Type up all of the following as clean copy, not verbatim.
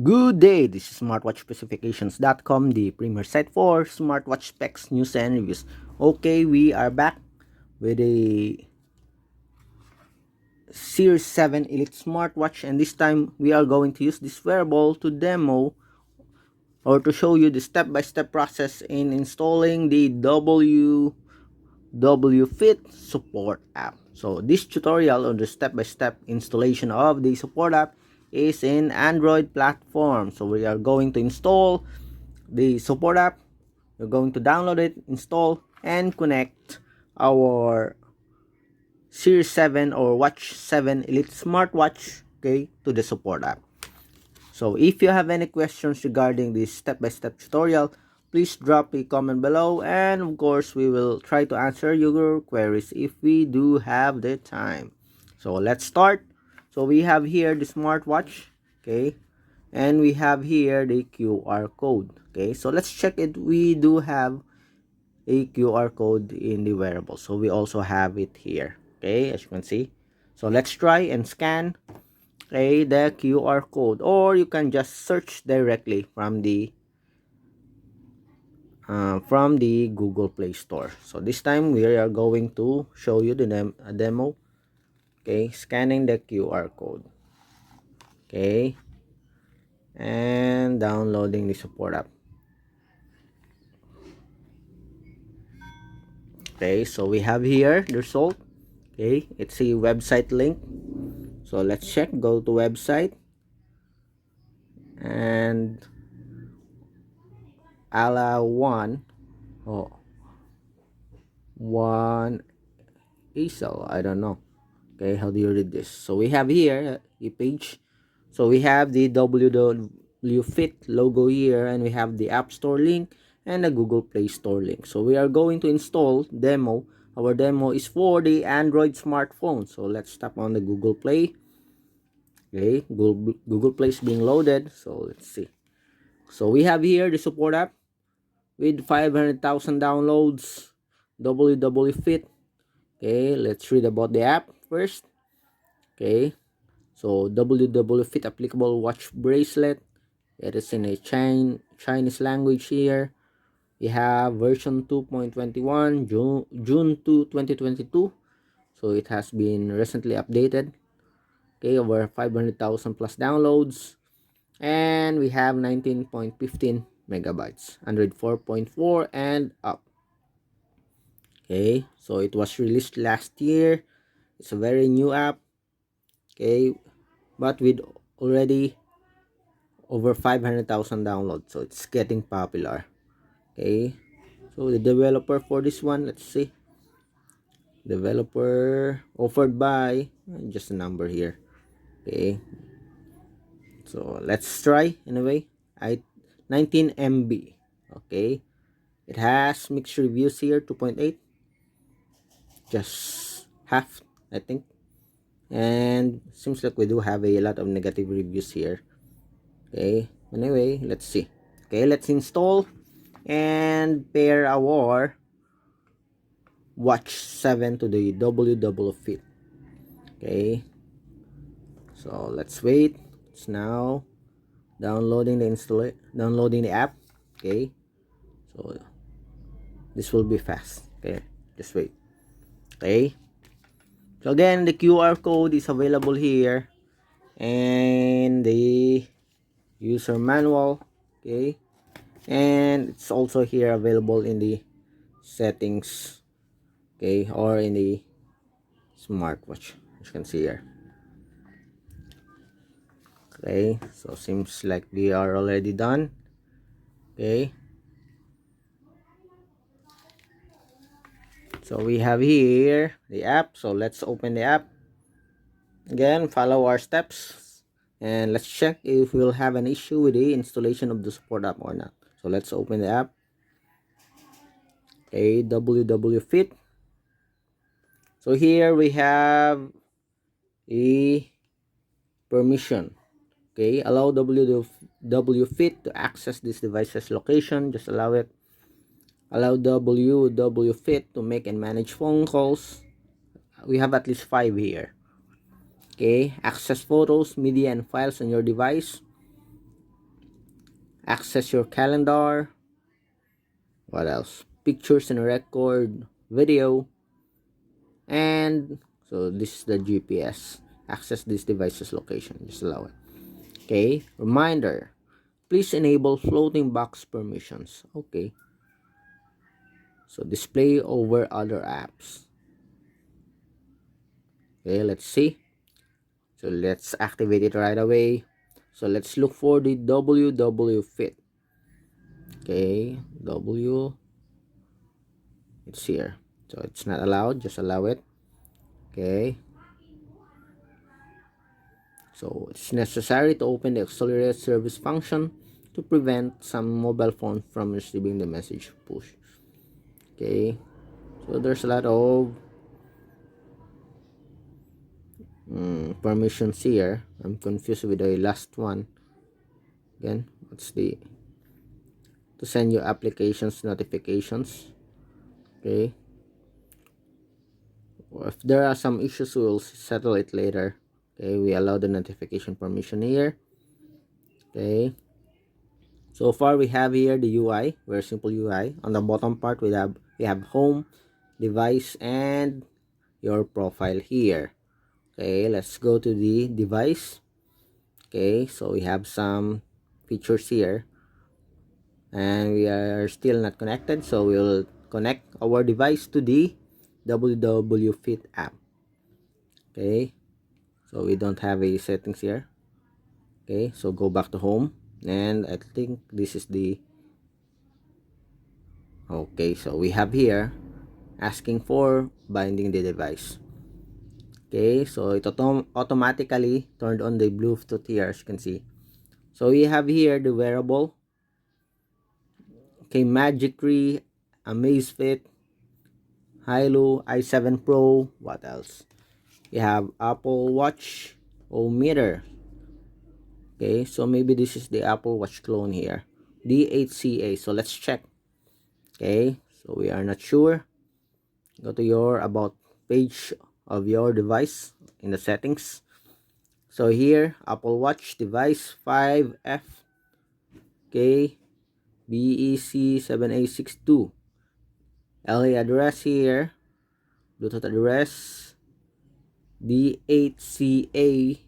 Good day, this is smartwatchspecifications.com, the premier site for smartwatch specs, news, and reviews. Okay, we are back with a Series 7 Elite smartwatch, and this time we are going to use this wearable to demo or to show you the step-by-step process in installing the WWFit Support App. So this tutorial on the step-by-step installation of the support app is in Android platform. So we are going to install the support app. We're going to download it, install, and connect our Series 7 or Watch 7 Elite smartwatch, okay, to the support app. So if you have any questions regarding this step-by-step tutorial, please drop a comment below, and of course we will try to answer your queries if we do have the time. So let's start. So we have here the smartwatch, okay, and we have here the QR code. Okay, so let's check it. We do have a QR code in the wearable, so we also have it here, okay, as you can see. So let's try and scan, okay, the QR code, or you can just search directly from the Google Play Store. So this time we are going to show you the demo. Okay, scanning the QR code, okay, and downloading the support app. Okay, so we have here the result. Okay, it's a website link, so let's check. Go to website, and ala one ASL, I don't know. Okay, how do you read this? So we have here a page. So we have the WWFit logo here, and we have the App Store link and the Google Play Store link. So we are going to install demo. Our demo is for the Android smartphone. So let's tap on the Google Play. Okay, Google Play is being loaded. So let's see. So we have here the support app with 500,000 downloads, WWFit. Okay, let's read about the app first. Okay, so WWFit applicable watch bracelet. It is in a Chinese language here. We have version 2.21, June 2, 2022. So it has been recently updated. Okay, over 500,000 plus downloads. And we have 19.15 megabytes, Android 4.4 and up. Okay, so it was released last year. It's a very new app. Okay, but with already over 500,000 downloads, so it's getting popular. Okay, so the developer for this one, let's see. Developer offered by, just a number here. Okay, so let's try anyway. 19 MB. Okay, it has mixed reviews here, 2.8, just half, I think. And seems like we do have a lot of negative reviews here. Okay, anyway, let's see. Okay, let's install and pair our Watch 7 to the WWFit. Okay, so let's wait. It's now downloading the app. Okay, so this will be fast. Okay, just wait. Okay, so again, the QR code is available here, and the user manual. Okay, and it's also here available in the settings, okay, or in the smartwatch, as you can see here. Okay, so seems like we are already done. Okay, so we have here the app. So let's open the app again, follow our steps, and let's check if we'll have an issue with the installation of the support app or not. So let's open the app. Okay, WWFit. So here we have a permission. Okay, allow WWFit to access this device's location. Just allow it. Allow WWFit to make and manage phone calls. We have at least 5 here. Okay, access photos, media, and files on your device. Access your calendar. What else? Pictures and record video. And so this is the GPS. Access this device's location. Just allow it. Okay, reminder. Please enable floating box permissions. Okay. So display over other apps. Okay, let's see. So let's activate it right away. So let's look for the WWFit. Okay, it's here. So it's not allowed, just allow it. Okay. So it's necessary to open the accelerated service function to prevent some mobile phone from receiving the message push. Okay. So there's a lot of permissions here. I'm confused with the last one. Again, what's the to send you applications notifications. Okay, if there are some issues, we will settle it later. Okay, we allow the notification permission here. Okay, so far we have here the UI, very simple UI. On the bottom part we have home, device, and your profile here. Okay, let's go to the device. Okay, so we have some features here, and we are still not connected, so we'll connect our device to the WWFit app. Okay, so we don't have a settings here. Okay, so go back to home, and I think this is the okay, so we have here asking for binding the device. Okay, so it automatically turned on the Bluetooth here, as you can see. So we have here the wearable. Okay, Magic Tree, Amazfit, Hilo, i7 Pro. What else? You have Apple Watch ometer. Okay, so maybe this is the Apple Watch clone here, D8CA. So let's check. Okay, so we are not sure. Go to your about page of your device in the settings. So here, Apple Watch device 5F. Okay, BEC7A62. LA address here, Bluetooth address D8CA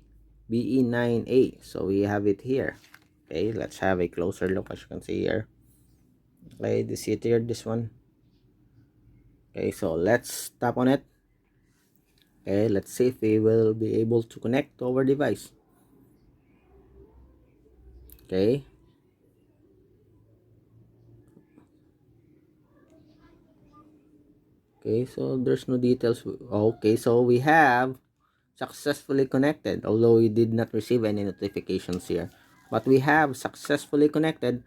BE9A. So we have it here. Okay, let's have a closer look. As you can see here, okay, this it here, this one. Okay, so let's tap on it. Okay, let's see if we will be able to connect to our device. Okay, okay, so there's no details. Okay, so we have successfully connected, although we did not receive any notifications here, but we have successfully connected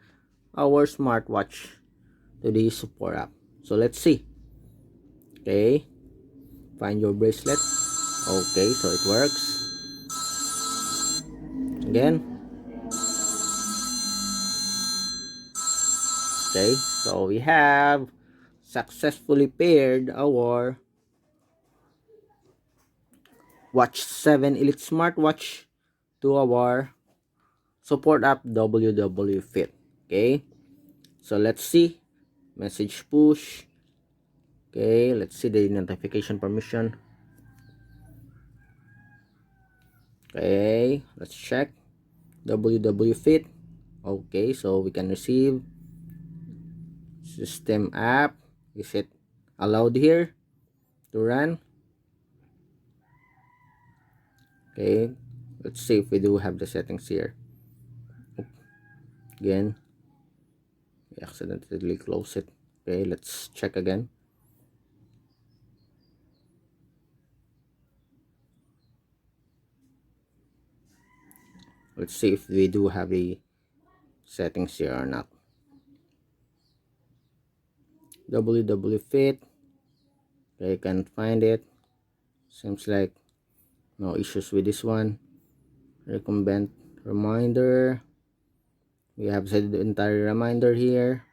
our smartwatch to the support app. So let's see. Okay, find your bracelet. Okay, so it works again. Okay, so we have successfully paired our Watch 7 Elite smartwatch to our support app WWFit. Okay, so let's see. Message push. Okay, let's see the notification permission. Okay, let's check WWFit. Okay, so we can receive system app. Is it allowed here to run? Okay, let's see if we do have the settings here. Again, we accidentally close it. Okay, let's check again. Let's see if we do have the settings here or not. WWFit. Okay, can't find it. Seems like no issues with this one. Recommend reminder. We have set the entire reminder here.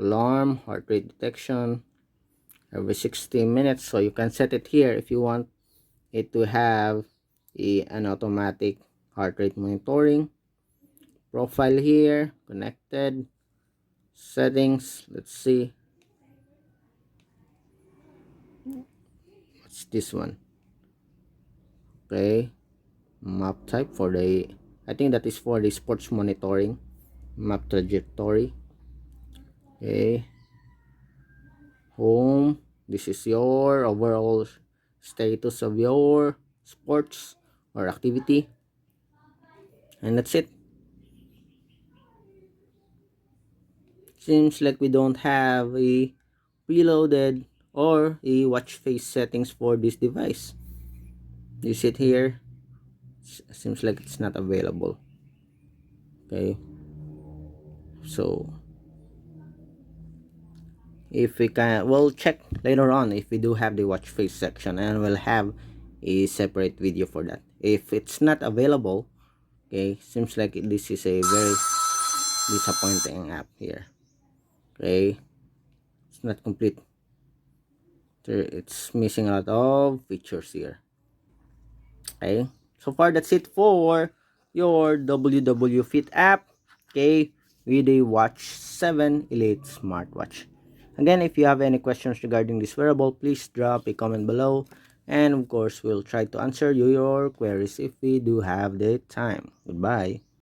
alarm, heart rate detection every 60 minutes. So you can set it here if you want it to have an automatic heart rate monitoring. Profile here, connected, settings, let's see, what's this one? Okay, map type for the, I think that is for the sports monitoring, map trajectory. Okay, home, this is your overall status of your sports or activity, and that's it. Seems like we don't have a preloaded or a watch face settings for this device. You see it here, seems like it's not available. Okay, so if we can, we'll check later on if we do have the watch face section, and we'll have a separate video for that. If it's not available, okay, seems like this is a very disappointing app here. Okay, it's not complete, it's missing a lot of features here. Okay, so far that's it for your WWFit app, okay, with a Watch 7 Elite smartwatch. Again, if you have any questions regarding this wearable, please drop a comment below, and of course we'll try to answer your queries if we do have the time. Goodbye.